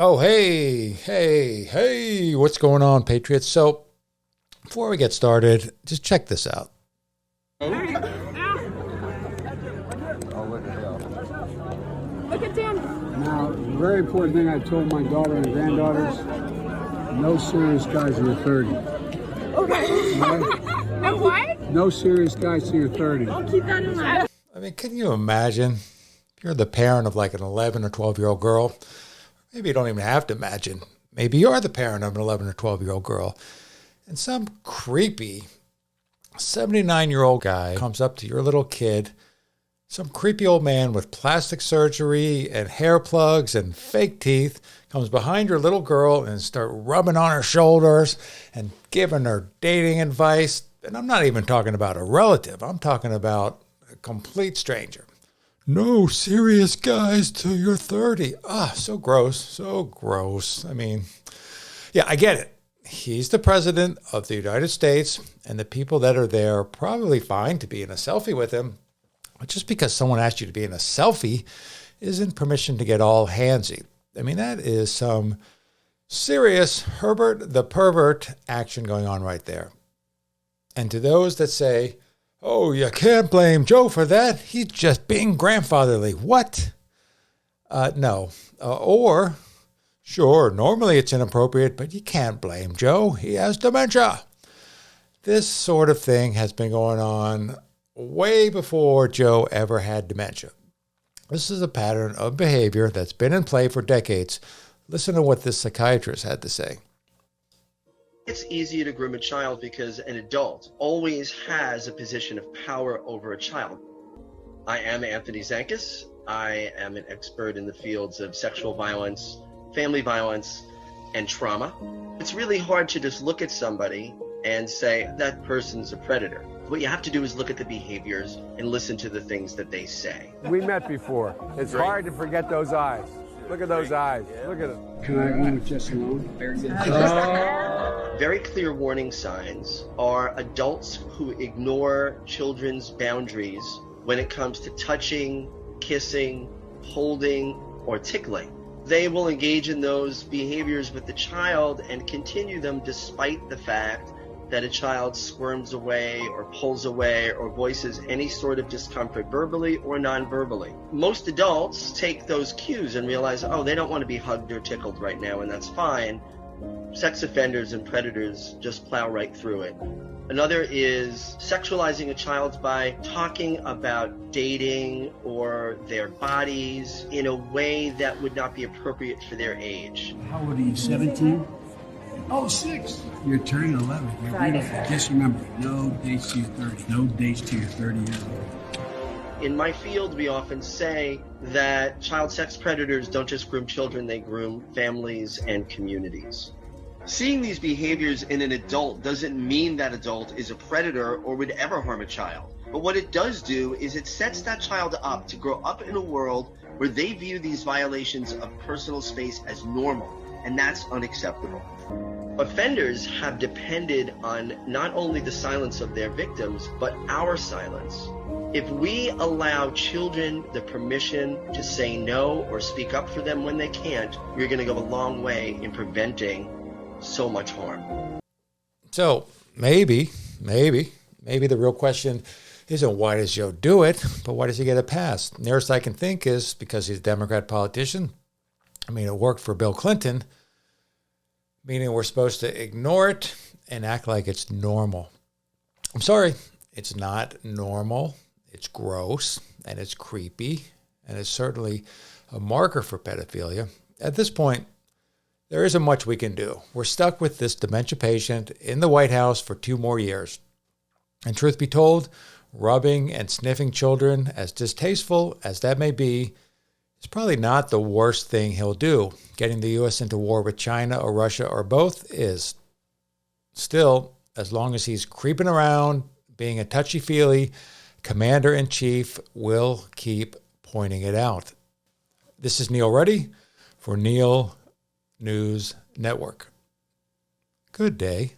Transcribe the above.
Oh, hey, what's going on, Patriots? So, before we get started, just check this out. Look at Dan. Now, the very important thing I told my daughter and granddaughters, no serious guys in your 30s. Okay. No what? No serious guys in your 30s. I'll keep that in mind. I mean, can you imagine if you're the parent of like an 11 or 12-year-old girl? Maybe you don't even have to imagine. Maybe you're the parent of an 11 or 12-year-old girl, and some creepy 79-year-old guy comes up to your little kid, some creepy old man with plastic surgery and hair plugs and fake teeth comes behind your little girl and start rubbing on her shoulders and giving her dating advice. And I'm not even talking about a relative. I'm talking about a complete stranger. No serious guys till you're 30. So gross, so gross. I mean, yeah, I get it. He's the president of the United States, and the people that are there are probably fine to be in a selfie with him. But just because someone asked you to be in a selfie isn't permission to get all handsy. I mean, that is some serious Herbert the pervert action going on right there. And to those that say, oh, you can't blame Joe for that. He's just being grandfatherly. What? No. Or, sure, normally it's inappropriate, but you can't blame Joe. He has dementia. This sort of thing has been going on way before Joe ever had dementia. This is a pattern of behavior that's been in play for decades. Listen to what this psychiatrist had to say. It's easier to groom a child because an adult always has a position of power over a child. I am Anthony Zankis. I am an expert in the fields of sexual violence, family violence, and trauma. It's really hard to just look at somebody and say that person's a predator. What you have to do is look at the behaviors and listen to the things that they say. We met before. It's hard to forget those eyes. Look at those eyes. Look at them. Can I own with just alone? Very clear warning signs are adults who ignore children's boundaries when it comes to touching, kissing, holding, or tickling. They will engage in those behaviors with the child and continue them despite the fact that a child squirms away or pulls away or voices any sort of discomfort verbally or non-verbally. Most adults take those cues and realize, oh, they don't want to be hugged or tickled right now, and that's fine. Sex offenders and predators just plow right through it. Another is sexualizing a child by talking about dating or their bodies in a way that would not be appropriate for their age. How old are you, 17? Oh, 6. You're turning 11. You're beautiful. Just remember, no dates to your 30. No dates to your 30 years old. In my field, we often say that child sex predators don't just groom children, they groom families and communities. Seeing these behaviors in an adult doesn't mean that adult is a predator or would ever harm a child. But what it does do is it sets that child up to grow up in a world where they view these violations of personal space as normal, and that's unacceptable. Offenders have depended on not only the silence of their victims, but our silence. If we allow children the permission to say no or speak up for them when they can't, we're going to go a long way in preventing so much harm. So maybe the real question isn't why does Joe do it, but why does he get a pass? Nearest I can think is because he's a Democrat politician. I mean, it worked for Bill Clinton, meaning we're supposed to ignore it and act like it's normal. I'm sorry, it's not normal. It's gross and it's creepy and it's certainly a marker for pedophilia. At this point, there isn't much we can do. We're stuck with this dementia patient in the White House for 2 more years. And truth be told, rubbing and sniffing children, as distasteful as that may be, is probably not the worst thing he'll do. Getting the U.S. into war with China or Russia or both is. Still, as long as he's creeping around, being a touchy-feely, commander-in-chief will keep pointing it out. This is Neil Ruddy for Neil News Network. Good day.